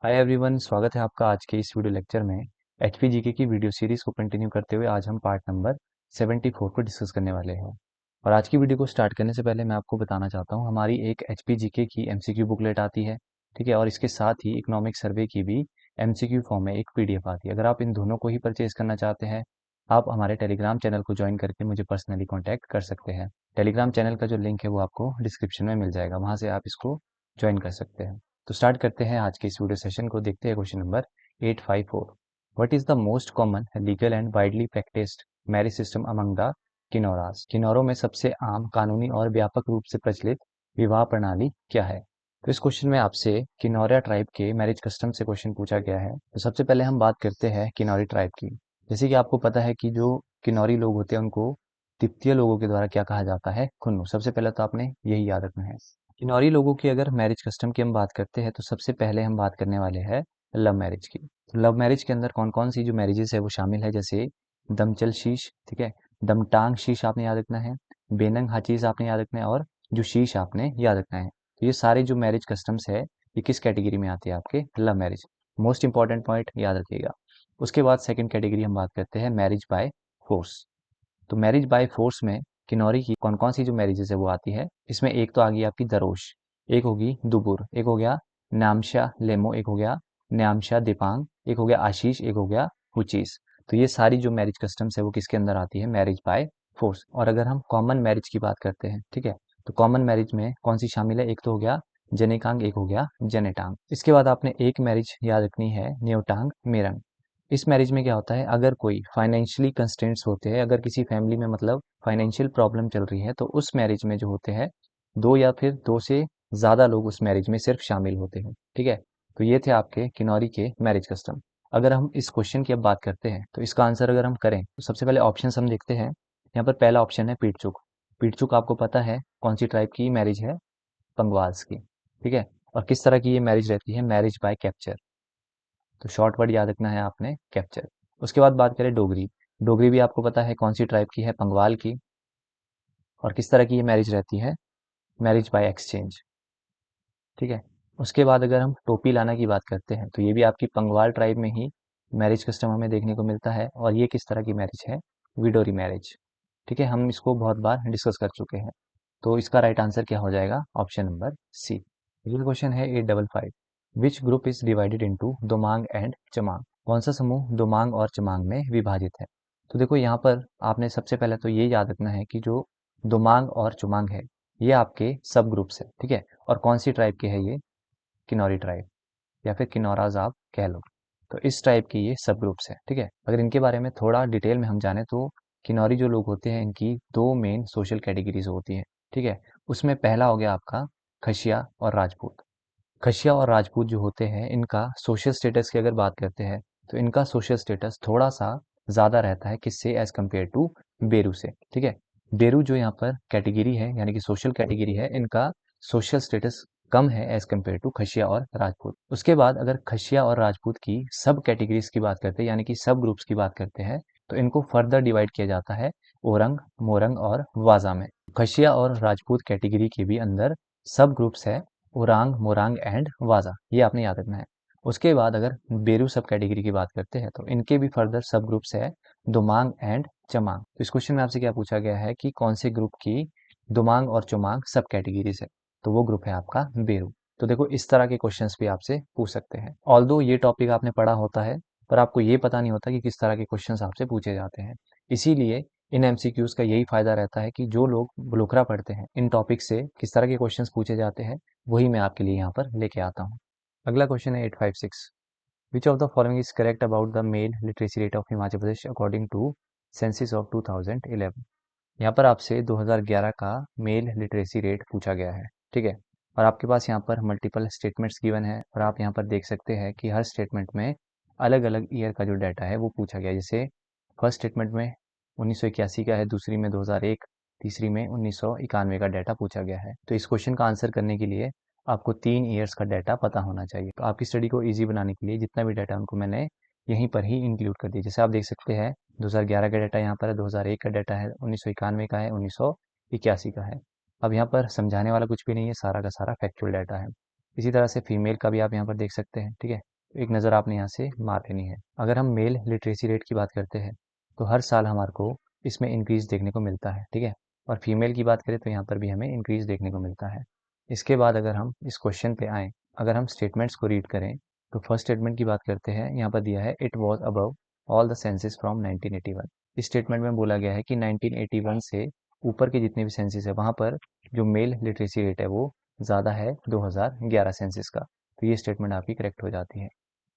Hi everyone, स्वागत है आपका आज के इस वीडियो लेक्चर में। एचपी जीके की वीडियो सीरीज को कंटिन्यू करते हुए आज हम पार्ट नंबर 74 को डिस्कस करने वाले हैं। और आज की वीडियो को स्टार्ट करने से पहले मैं आपको बताना चाहता हूँ, हमारी एक एचपी जीके की एमसीक्यू बुकलेट आती है, ठीक है। और इसके साथ ही इकोनॉमिक सर्वे की भी एमसीक्यू फॉर्म में एक पीडीएफ आती है। अगर आप इन दोनों को ही परचेज करना चाहते हैं, आप हमारे टेलीग्राम चैनल को ज्वाइन करके मुझे पर्सनली कॉन्टैक्ट कर सकते हैं। टेलीग्राम चैनल का जो लिंक है वो आपको डिस्क्रिप्शन में मिल जाएगा, वहाँ से आप इसको ज्वाइन कर सकते हैं। तो स्टार्ट करते हैं आज के इस वीडियो सेशन को। देखते हैं question number 854। What is the most common legal and widely practised marriage system among the Kinnauras? किनोरों में सबसे आम, कानूनी और व्यापक रूप से प्रचलित विवाह प्रणाली क्या है? तो इस क्वेश्चन में आपसे किनोरिया ट्राइब के मैरिज कस्टम से क्वेश्चन पूछा गया है। तो सबसे पहले हम बात करते हैं किनोरी ट्राइब की। जैसे कि आपको पता है कि जो किनोरी लोग होते हैं उनको तिब्बतीय लोगों के द्वारा क्या कहा जाता है? खुन्नू। सबसे पहले तो आपने यही याद रखना है। किन्नौरी लोगों की अगर मैरिज कस्टम की हम बात करते हैं तो सबसे पहले हम बात करने वाले हैं लव मैरिज की। तो लव मैरिज के अंदर कौन कौन सी जो मैरिजेस है वो शामिल है, जैसे दमचल शीश, ठीक है, दमटांग शीश आपने याद रखना है, बेनंग हाचीज आपने याद रखना है, और जो शीश आपने याद रखना है। तो ये सारे जो मैरिज कस्टम्स है ये किस कैटेगरी में आते हैं? आपके love marriage. Most important point याद रखिएगा। उसके बाद सेकंड कैटेगरी हम बात करते हैं मैरिज बाय फोर्स। तो मैरिज बाय फोर्स में किन्नौरी की कौन कौन सी जो मैरिजेस है वो आती है? इसमें एक तो आ गई आपकी दरोश, एक होगी दुबुर, एक हो गया नामशा लेमो, एक हो गया न्यामशा दिपांग, एक हो गया आशीष, एक हो गया हुचीस। तो ये सारी जो मैरिज कस्टम्स है वो किसके अंदर आती है? Marriage by force. और अगर हम कॉमन मैरिज की बात करते हैं, ठीक है, तो कॉमन मैरिज में कौन सी शामिल है? एक तो हो गया जनेकांग, एक हो गया जनेटांग। इसके बाद आपने एक मैरिज याद रखनी है, न्योटांग मेरंग। इस मैरिज में क्या होता है, अगर कोई फाइनेंशियली कंस्ट्रेंट्स होते हैं, अगर किसी फैमिली में मतलब फाइनेंशियल प्रॉब्लम चल रही है, तो उस मैरिज में जो होते हैं दो या फिर दो से ज़्यादा लोग उस मैरिज में सिर्फ शामिल होते हैं, ठीक है। तो ये थे आपके किन्नौरी के मैरिज कस्टम। अगर हम इस क्वेश्चन की अब बात करते हैं तो इसका आंसर अगर हम करें तो सबसे पहले ऑप्शन हम देखते हैं। यहाँ पर पहला ऑप्शन है पीटचुक। पीटचुक आपको पता है कौन सी ट्राइब की मैरिज है? पंगवाल्स की, ठीक है। और किस तरह की ये मैरिज रहती है? Marriage by capture. तो शॉर्ट वर्ड याद रखना है आपने, कैप्चर। उसके बाद बात करें डोगरी। डोगरी भी आपको पता है कौन सी ट्राइब की है? पंगवाल की। और किस तरह की ये मैरिज रहती है? मैरिज बाय एक्सचेंज, ठीक है। उसके बाद अगर हम टोपी लाना की बात करते हैं तो ये भी आपकी पंगवाल ट्राइब में ही मैरिज कस्टम हमें देखने को मिलता है। और ये किस तरह की मैरिज है? विडोरी मैरिज, ठीक है। हम इसको बहुत बार डिस्कस कर चुके हैं। तो इसका राइट आंसर क्या हो जाएगा? Option number C. अगला क्वेश्चन है 855। Which group is divided into Domang and Chamang? कौन सा समूह दोमांग और चमांग में विभाजित है? तो देखो यहाँ पर आपने सबसे पहले तो ये याद रखना है कि जो दोमांग और चुमांग है ये आपके सब ग्रुप्स है, ठीक है। और कौन सी ट्राइब के है ये? किन्नौरी ट्राइब, या फिर किन्नौराज आप कह लो। तो इस टाइप की ये सब ग्रुप्स हैं, ठीक है। अगर इनके बारे में थोड़ा डिटेल में हम जाने तो किन्नौरी जो लोग होते हैं इनकी दो मेन सोशल कैटेगरीज होती हैं, ठीक है। उसमें पहला हो गया आपका खशिया और राजपूत। खशिया और राजपूत जो होते हैं इनका सोशल स्टेटस की अगर बात करते हैं तो इनका सोशल स्टेटस थोड़ा सा ज़्यादा रहता है किससे? एज कम्पेयर टू बेरू से, ठीक है। बेरू जो यहाँ पर कैटेगरी है यानी कि सोशल कैटेगरी है, इनका सोशल स्टेटस कम है एज कम्पेयर टू खशिया और राजपूत। उसके बाद अगर खशिया और राजपूत की सब कैटेगरीज की बात करते हैं यानी कि सब ग्रुप्स की बात करते हैं तो इनको फर्दर डिवाइड किया जाता है ओरंग, मोरंग और वाजा में। खशिया और राजपूत कैटेगरी के भी अंदर सब ग्रुप्स है ओरांग, मोरांग एंड वाजा, ये आपने याद रखना है। उसके बाद अगर बेरू सब कैटेगरी की बात करते हैं तो इनके भी फर्दर सब ग्रुप्स है दोमांग एंड चमांग। तो इस क्वेश्चन में आपसे क्या पूछा गया है कि कौन से ग्रुप की दोमांग और चमांग सब कैटेगरीज है? तो वो ग्रुप है आपका बेरू। तो देखो इस तरह के क्वेश्चंस भी आपसे पूछ सकते हैं। ऑल्दो ये टॉपिक आपने पढ़ा होता है पर आपको ये पता नहीं होता कि किस तरह के क्वेश्चंस आपसे पूछे जाते हैं। इसीलिए इन एमसीक्यूज का यही फायदा रहता है कि जो लोग ब्लोकरा पढ़ते हैं इन टॉपिक से किस तरह के क्वेश्चंस पूछे जाते हैं वही मैं आपके लिए यहाँ पर लेके आता हूँ। अगला क्वेश्चन है 856। Which of the following is correct about the male literacy rate of Himachal Pradesh according to census of 2011? यहाँ पर आपसे 2011 का मेल लिटरेसी रेट पूछा गया है, ठीक है। और आपके पास यहाँ पर मल्टीपल स्टेटमेंट्स गिवन है और आप यहाँ पर देख सकते हैं कि हर स्टेटमेंट में अलग अलग ईयर का जो डाटा है वो पूछा गया है। जैसे फर्स्ट स्टेटमेंट में 1981 का है, दूसरी में 2001, तीसरी में 1991 का डाटा पूछा गया है। तो इस क्वेश्चन का आंसर करने के लिए आपको 3 ईयर्स का डाटा पता होना चाहिए। तो आपकी स्टडी को ईजी बनाने के लिए जितना भी डाटा उनको मैंने यहीं पर ही इंक्लूड कर दिया। जैसे आप देख सकते हैं 2011 का डाटा यहाँ पर है, 2001 का डाटा है, 1991 का है, 1981 का है। अब यहाँ पर समझाने वाला कुछ भी नहीं है, सारा का सारा फैक्चुअल डाटा है। इसी तरह से फीमेल का भी आप यहाँ पर देख सकते हैं, ठीक है। तो एक नज़र आपने यहाँ से मार लेनी है। अगर हम मेल लिटरेसी रेट की बात करते हैं तो हर साल हमारे को इसमें इंक्रीज देखने को मिलता है, ठीक है। और फीमेल की बात करें तो यहाँ पर भी हमें इंक्रीज देखने को मिलता है। इसके बाद अगर हम इस क्वेश्चन पे आएँ, अगर हम स्टेटमेंट्स को रीड करें तो फर्स्ट स्टेटमेंट की बात करते हैं। यहाँ पर दिया है it was above all the senses from 1981। इस स्टेटमेंट में बोला गया है कि 1981 से ऊपर के जितने भी सेंसेस है वहाँ पर जो मेल लिटरेसी रेट है वो ज़्यादा है 2011 सेंसेस का। तो ये स्टेटमेंट आपकी करेक्ट हो जाती है।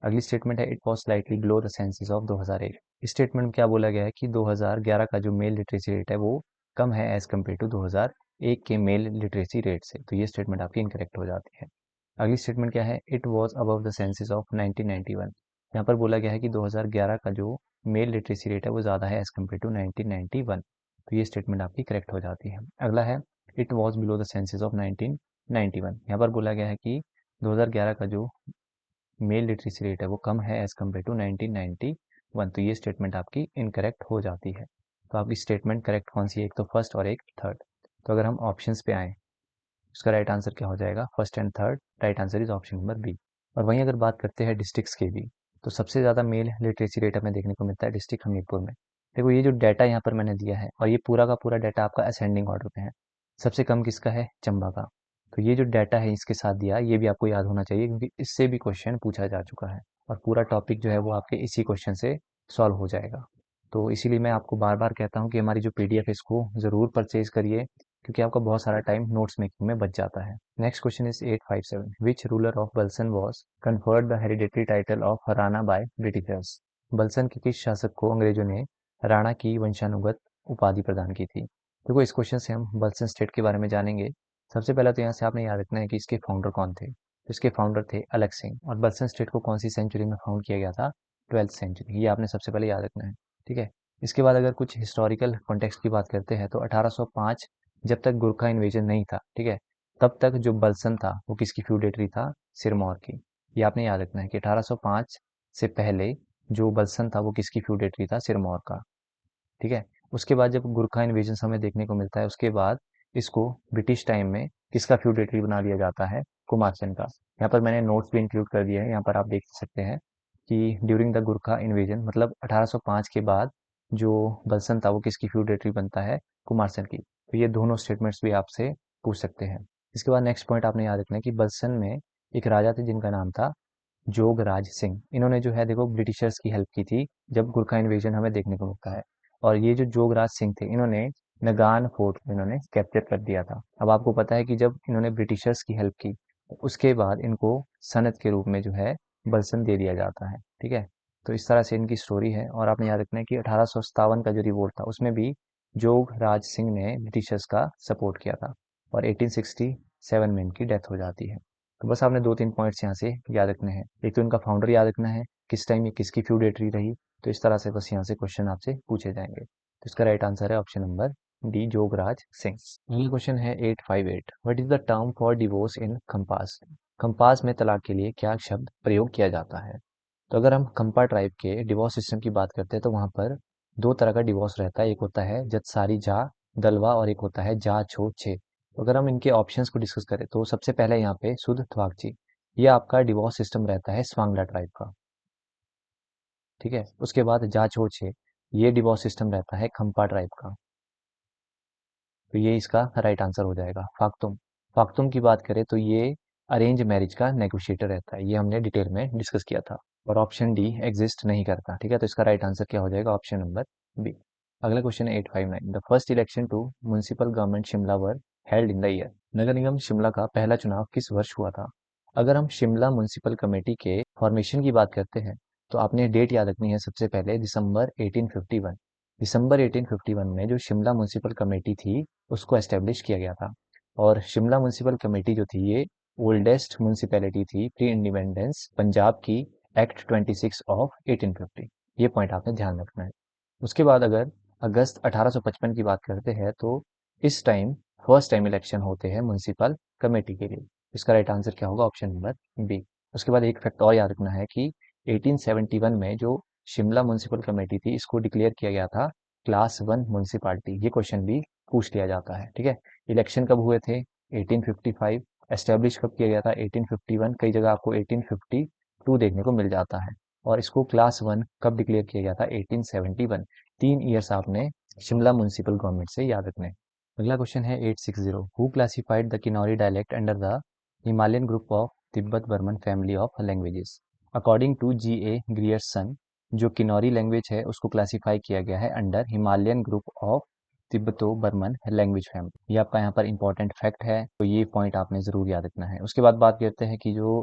अगली स्टेटमेंट है it was slightly below the senses of 2001। इस स्टेटमेंट में क्या बोला गया है कि 2011 का जो मेल लिटरेसी रेट है वो कम है एज कम्पेयर टू 2001 के मेल लिटरेसी रेट से। तो ये स्टेटमेंट आपकी इनकरेक्ट हो जाती है। अगली स्टेटमेंट क्या है it was above the senses of 1991। यहाँ पर बोला गया है कि 2011 का जो मेल लिटरेसी रेट है वो ज़्यादा है एज कम्पेयर टू 1991। तो ये स्टेटमेंट आपकी करेक्ट हो जाती है। अगला है it was below the senses of 1991। यहाँ पर बोला गया है कि 2011 का जो मेल लिटरेसी रेट है वो कम है एज कम्पेयर टू 1991। तो ये स्टेटमेंट आपकी इनकरेक्ट हो जाती है। तो आपकी स्टेटमेंट करेक्ट कौन सी है, एक तो फर्स्ट और एक थर्ड। तो अगर हम ऑप्शंस पे आएँ, इसका राइट आंसर क्या हो जाएगा, first and third. Right answer is option number B. और वहीं अगर बात करते हैं डिस्ट्रिक्ट्स की भी, तो सबसे ज़्यादा मेल लिटरेसी रेट हमें देखने को मिलता है डिस्ट्रिक्ट हमीरपुर में। देखो ये जो डाटा यहाँ पर मैंने दिया है और ये पूरा का पूरा डाटा आपका असेंडिंग ऑर्डर पे है। सबसे कम किसका है, चंबा का। तो ये जो डाटा है इसके साथ दिया, ये भी आपको याद होना चाहिए क्योंकि इससे भी क्वेश्चन पूछा जा चुका है और पूरा टॉपिक जो है वो आपके इसी क्वेश्चन से सॉल्व हो जाएगा। तो इसीलिए मैं आपको बार बार कहता हूँ कि हमारी जो पीडीएफ है इसको ज़रूर परचेज करिए क्योंकि आपका बहुत सारा टाइम नोट्स मेकिंग में बच जाता है। Next question is 857। Which ruler of Balsan was conferred the hereditary title of Rana by Britishers. Balsan के किस शासक को अंग्रेजों ने राणा की वंशानुगत उपाधि प्रदान की थी। देखो इस क्वेश्चन से हम बल्सन स्टेट के बारे में जानेंगे। सबसे पहले तो यहाँ से आपने याद रखना है कि इसके फाउंडर कौन थे। तो इसके फाउंडर थे अलग सिंह। और बल्सन स्टेट को कौन सी सेंचुरी में फाउंड किया गया था, 12th सेंचुरी। ये आपने सबसे पहले याद रखना है, ठीक है। इसके बाद अगर कुछ हिस्टोरिकल कॉन्टेक्स्ट की बात करते हैं तो 1805 जब तक गुरखा इन्वेजन नहीं था, ठीक है, तब तक जो बल्सन था वो किसकी फ्यूडेटरी था, सिरमौर की। ये आपने याद रखना है कि 1805 से पहले जो बल्सन था वो किसकी फ्यूडेटरी था, सिरमौर का, ठीक है। उसके बाद जब गुरखा इन्वेजन हमें देखने को मिलता है उसके बाद इसको ब्रिटिश टाइम में किसका फ्यूडेटरी बना दिया जाता है, कुमारसेन का। यहाँ पर मैंने नोट्स भी इंक्लूड कर दिए हैं, यहाँ पर आप देख सकते हैं कि ड्यूरिंग द गुरखा इन्वेजन मतलब 1805 के बाद जो बल्सन था वो किसकी फ्यूडेटरी बनता है, कुमारसेन की। तो ये दोनों स्टेटमेंट्स भी आपसे पूछ सकते हैं। इसके बाद नेक्स्ट पॉइंट आपने याद रखना है कि बल्सन में एक राजा थे जिनका नाम था जोगराज सिंह। इन्होंने जो है देखो ब्रिटिशर्स की हेल्प की थी जब गुरखा इन्वेजन हमें देखने को मिलता है। और ये जो जोगराज सिंह थे इन्होंने नगान फोर्ट को इन्होंने कैप्चर कर दिया था। अब आपको पता है कि जब इन्होंने ब्रिटिशर्स की हेल्प की तो उसके बाद इनको सनद के रूप में जो है बल्सन दे दिया जाता है, ठीक है। तो इस तरह से इनकी स्टोरी है। और आपने याद रखना है कि 1857 का जो रिवोल्ट था उसमें भी जोगराज सिंह ने ब्रिटिशर्स का सपोर्ट किया था और 1867 में इनकी डेथ हो जाती है। तो बस आपने दो तीन पॉइंट्स यहाँ से याद रखने हैं। एक तो इनका फाउंडर याद रखना है, किस टाइम ये किसकी फ्यूडेटरी रही। तो इस तरह से बस यहाँ से क्वेश्चन आपसे पूछे जाएंगे। तो इसका राइट आंसर है option number D, Jograj Singh. अगला क्वेश्चन है 858। What is the term for divorce in compass. Compass में तलाक के लिए क्या शब्द प्रयोग किया जाता है। तो अगर हम कंपा ट्राइब के डिवोर्स सिस्टम की बात करते हैं तो वहाँ पर दो तरह का डिवोर्स रहता है। एक होता है जतसारी जा दलवा और एक होता है जा छो छे। तो अगर हम इनके ऑप्शंस को डिस्कस करें तो सबसे पहले यहाँ पे शुद्ध थवाकची, ये आपका डिवोर्स सिस्टम रहता है स्वांगला ट्राइब का, ठीक है। उसके बाद जा छो छे, ये डिवोर्स सिस्टम रहता है खम्पा ट्राइब का। तो ये इसका राइट आंसर हो जाएगा। फाक्तुम, फाक्तुम की बात करें तो ये अरेंज मैरिज का नेगोशिएटर रहता है, ये हमने डिटेल में डिस्कस किया था। और ऑप्शन डी एग्जिस्ट नहीं करता, ठीक है। तो इसका राइट आंसर क्या हो जाएगा, ऑप्शन नंबर बी। अगला क्वेश्चन है 859। The first election to municipal government Shimla were held in the year. नगर निगम शिमला का पहला चुनाव किस वर्ष हुआ था। अगर हम शिमला म्युनिसिपल कमेटी के फॉर्मेशन की बात करते हैं तो आपने डेट याद रखनी है सबसे पहले दिसंबर 1851। दिसंबर 1851 में जो शिमला म्युनिसिपल कमेटी थी उसको एस्टेब्लिश किया गया था। और शिमला म्युनिसिपल कमेटी जो थी ये ओल्डेस्ट म्युनिसिपैलिटी थी प्री इंडिपेंडेंस पंजाब की एक्ट 26 ऑफ 1850। ये पॉइंट आपने ध्यान रखना है। उसके बाद अगर अगस्त 1855 की बात करते हैं तो इस टाइम फर्स्ट टाइम इलेक्शन होते हैं म्युनिसिपल कमेटी के लिए। इसका राइट आंसर क्या होगा, ऑप्शन नंबर बी। उसके बाद एक फैक्ट और याद रखना है कि 1871 में जो शिमला म्युनिसिपल कमेटी थी इसको डिक्लेयर किया गया था क्लास 1 म्युनिसिपालिटी। ये क्वेश्चन भी पूछ लिया जाता है, ठीक है। इलेक्शन कब हुए थे, 1855। एस्टेब्लिश कब किया गया था? 1851। कई जगह आपको 1852 देखने को मिल जाता है। और इसको क्लास 1 कब डिक्लेयर किया गया था? 1871। 3 ईयर्स आपने शिमला म्युनिसिपल गवर्नमेंट से याद रखने। अगला क्वेश्चन है 860। Who classified the Kinnauri dialect under the Himalayan group of Tibet Burman family of languages? According to G.A. Grierson, जो किन्नौरी लैंग्वेज है उसको क्लासिफाई किया गया है under Himalayan group of Tibeto Burman language family. ये आपका यहाँ पर इंपॉर्टेंट फैक्ट है, तो ये पॉइंट आपने जरूर याद रखना है। उसके बाद बात करते हैं कि जो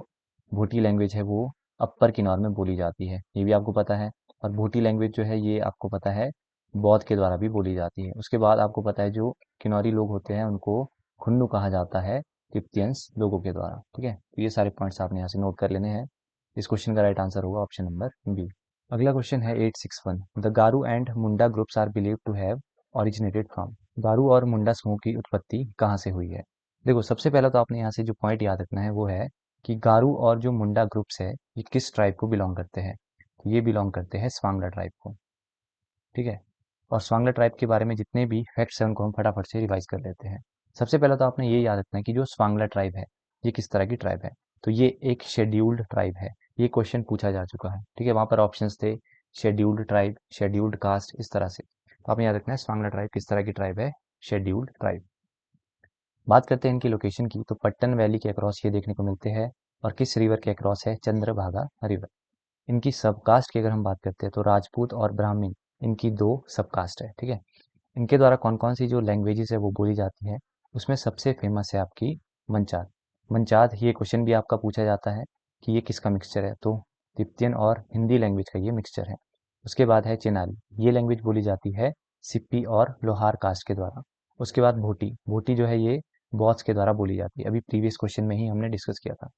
भूटी लैंग्वेज है वो अपर किन्नौर में बोली जाती है, ये भी आपको पता है। और भूटी लैंग्वेज जो है ये आपको पता है बौद्ध के द्वारा भी बोली जाती है। उसके बाद आपको पता है जो किन्नौरी लोग होते हैं उनको खुन्नु कहा जाता है तिब्बतियंस लोगों के द्वारा। ठीक है, तो ये सारे पॉइंट्स आपने यहाँ से नोट कर लेने हैं। इस क्वेश्चन का राइट आंसर होगा ऑप्शन नंबर बी। अगला क्वेश्चन है 861। The Garo and Munda groups are believe to have originated from? Garo और मुंडा समूह की उत्पत्ति कहाँ से हुई है? देखो, सबसे पहले तो आपने यहाँ से जो पॉइंट याद रखना है वो है कि गारू और जो मुंडा ग्रुप्स है ये किस ट्राइब को बिलोंग करते हैं? तो ये बिलोंग करते हैं स्वांगला ट्राइब को। ठीक है, और स्वांगला ट्राइब के बारे में जितने भी फैक्ट्स हैं उनको हम फटाफट से रिवाइज कर लेते हैं। सबसे पहले तो आपने ये याद रखना है कि जो स्वांगला ट्राइब है ये किस तरह की ट्राइब है? तो ये एक शेड्यूल्ड ट्राइब है। ये क्वेश्चन पूछा जा चुका है। ठीक है, वहां पर ऑप्शंस थे शेड्यूल्ड ट्राइब, शेड्यूल्ड कास्ट, इस तरह से। तो आपने याद रखना है स्वांगला ट्राइब किस तरह की ट्राइब है? Scheduled tribe. बात करते हैं इनकी लोकेशन की, तो पट्टन वैली के अक्रॉस ये देखने को मिलते हैं। और किस रिवर के अक्रॉस है? चंद्रभागा रिवर। इनकी सबकास्ट की अगर हम बात करते हैं तो राजपूत और ब्राह्मण, इनकी दो सबकास्ट है। ठीक है, इनके द्वारा कौन कौन सी जो लैंग्वेजेस है वो बोली जाती है? उसमें सबसे फेमस है आपकी मंचाद। मंचाद, ये क्वेश्चन भी आपका पूछा जाता है कि ये किसका मिक्सचर है? तो तिब्बतियन और हिंदी लैंग्वेज का ये मिक्सचर है। उसके बाद है चिनारी, ये लैंग्वेज बोली जाती है सिप्पी और लोहार कास्ट के द्वारा। उसके बाद भोटी, भोटी जो है ये बॉस के द्वारा बोली जाती है, अभी प्रीवियस क्वेश्चन में ही हमने डिस्कस किया था।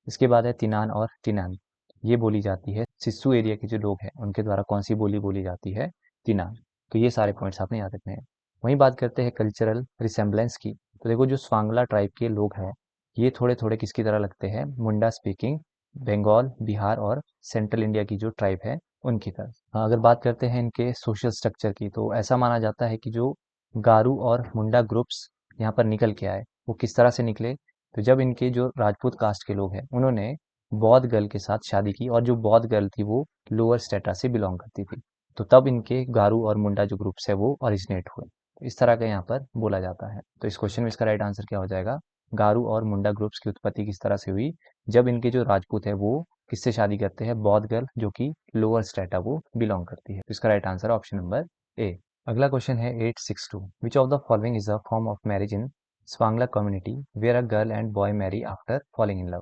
इसके बाद है तिनान और टिनान, ये बोली जाती है सिस्सू एरिया के जो लोग हैं उनके द्वारा कौन सी बोली बोली जाती है? तिनान। तो ये सारे पॉइंट्स आपने याद रखने हैं। वहीं बात करते हैं कल्चरल रिसेम्बलेंस की, तो देखो जो स्वांगला ट्राइब के लोग हैं ये थोड़े थोड़े किसकी तरह लगते हैं? मुंडा स्पीकिंग बंगाल, बिहार और सेंट्रल इंडिया की जो ट्राइब है उनकी तरह। हाँ, अगर बात करते हैं इनके सोशल स्ट्रक्चर की, तो ऐसा माना जाता है कि जो गारू और मुंडा ग्रुप्स यहाँ पर निकल के आए वो किस तरह से निकले? तो जब इनके जो राजपूत कास्ट के लोग हैं उन्होंने बौद्ध गर्ल के साथ शादी की, और जो बौद्ध गर्ल थी वो लोअर स्टेटा से बिलोंग करती थी, तो तब इनके गारू और मुंडा जो ग्रुप्स है वो ओरिजिनेट हुए। तो इस तरह का यहाँ पर बोला जाता है। तो इस क्वेश्चन में इसका राइट आंसर क्या हो जाएगा? गारू और मुंडा ग्रुप्स की उत्पत्ति किस तरह से हुई? जब इनके जो राजपूत है वो किससे शादी करते हैं? बौद्ध गर्ल जो कि लोअर स्टेटा वो बिलोंग करती है। तो इसका right answer option number A. अगला क्वेश्चन है 862। Which of the following is a form of marriage in Swangla community where a girl and boy marry after falling in love?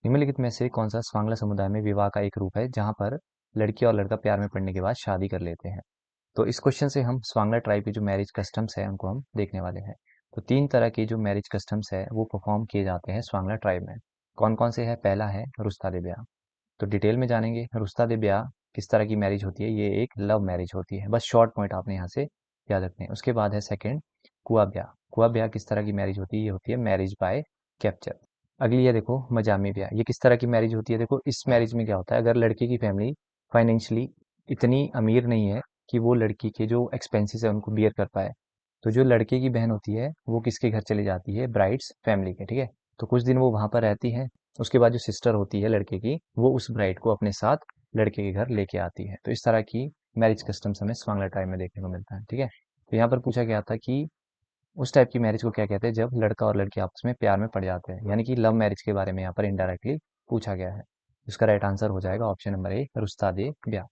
निम्नलिखित में से कौन सा स्वांगला समुदाय में विवाह का एक रूप है जहां पर लड़की और लड़का प्यार में पड़ने के बाद शादी कर लेते हैं? तो इस क्वेश्चन से हम स्वांगला ट्राइब की जो मैरिज कस्टम्स है उनको हम देखने वाले हैं। तो 3 तरह के जो मैरिज कस्टम्स है वो परफॉर्म किए जाते हैं स्वांगला ट्राइब में। कौन कौन से है? पहला है रुस्ता दे ब्याह। तो डिटेल में जानेंगे रुस्ता दे ब्याह किस तरह की मैरिज होती है। ये एक लव मैरिज होती है, बस शॉर्ट पॉइंट आपने यहाँ से याद रखने हैं। उसके बाद है सेकंड कुआ ब्याह। कुआ ब्याह किस तरह की मैरिज होती है? ये होती है मैरिज बाय कैप्चर। अगली है देखो मजामी ब्याह। ये किस तरह की मैरिज होती है? देखो इस मैरिज में क्या होता है, अगर लड़के की फैमिली फाइनेंशियली इतनी अमीर नहीं है कि वो लड़की के जो एक्सपेंसेस है उनको बियर कर पाए, तो जो लड़के की बहन होती है वो किसके घर चली जाती है? ब्राइड्स फैमिली के। ठीक है, तो कुछ दिन वो वहां पर रहती है। उसके बाद जो सिस्टर होती है लड़के की वो उस ब्राइड को अपने साथ लड़के के घर लेके आती है। तो इस तरह की मैरिज कस्टम्स हमें स्वांगला ट्राइब में देखने को मिलता है। ठीक है, तो यहाँ पर पूछा गया था कि उस टाइप की मैरिज को क्या कहते हैं जब लड़का और लड़की आपस में प्यार में पड़ जाते हैं, यानी कि लव मैरिज के बारे में यहाँ पर इनडायरेक्टली पूछा गया है। इसका राइट आंसर हो जाएगा ऑप्शन नंबर ए, रुस्ता दे ब्याह।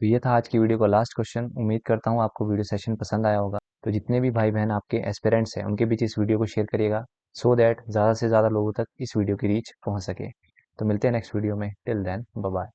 तो ये था आज की वीडियो का लास्ट क्वेश्चन। उम्मीद करता हूँ आपको वीडियो सेशन पसंद आया होगा। तो जितने भी भाई बहन आपके एस्पिरेंट्स हैं उनके बीच इस वीडियो को शेयर करिएगा, सो दैट ज़्यादा से ज़्यादा लोगों तक इस वीडियो की रीच पहुँच सके। तो मिलते हैं नेक्स्ट वीडियो में। Till then bye bye.